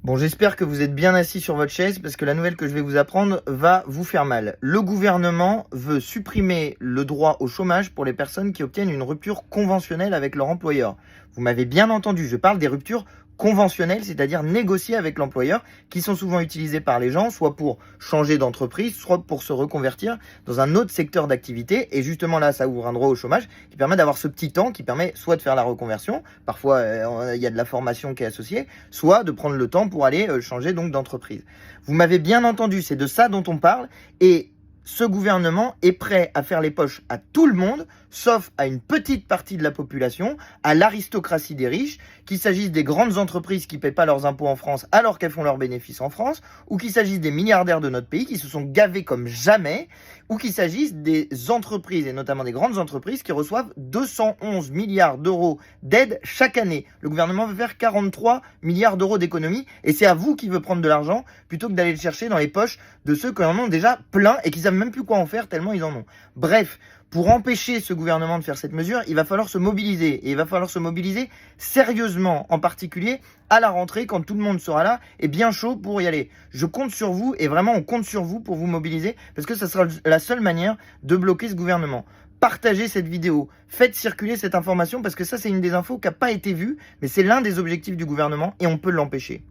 Bon, j'espère que vous êtes bien assis sur votre chaise parce que la nouvelle que je vais vous apprendre va vous faire mal. Le gouvernement veut supprimer le droit au chômage pour les personnes qui obtiennent une rupture conventionnelle avec leur employeur. Vous m'avez bien entendu, je parle des ruptures conventionnelles, c'est-à-dire négociées avec l'employeur, qui sont souvent utilisées par les gens, soit pour changer d'entreprise, soit pour se reconvertir dans un autre secteur d'activité. Et justement là, ça ouvre un droit au chômage qui permet d'avoir ce petit temps, qui permet soit de faire la reconversion, parfois il y a de la formation qui est associée, soit de prendre le temps pour aller changer donc d'entreprise. Vous m'avez bien entendu, c'est de ça dont on parle, et ce gouvernement est prêt à faire les poches à tout le monde, sauf à une petite partie de la population, à l'aristocratie des riches, qu'il s'agisse des grandes entreprises qui ne paient pas leurs impôts en France alors qu'elles font leurs bénéfices en France, ou qu'il s'agisse des milliardaires de notre pays qui se sont gavés comme jamais, ou qu'il s'agisse des entreprises, et notamment des grandes entreprises, qui reçoivent 211 milliards d'euros d'aide chaque année. Le gouvernement veut faire 43 milliards d'euros d'économies, et c'est à vous qui veut prendre de l'argent, plutôt que d'aller le chercher dans les poches de ceux qui en ont déjà plein, et qui savent même plus quoi en faire tellement ils en ont. Bref, pour empêcher ce gouvernement de faire cette mesure, il va falloir se mobiliser. Et il va falloir se mobiliser sérieusement, en particulier à la rentrée, quand tout le monde sera là et bien chaud pour y aller. Je compte sur vous, et vraiment on compte sur vous pour vous mobiliser, parce que ça sera la seule manière de bloquer ce gouvernement. Partagez cette vidéo, faites circuler cette information, parce que ça c'est une des infos qui n'a pas été vue, mais c'est l'un des objectifs du gouvernement et on peut l'empêcher.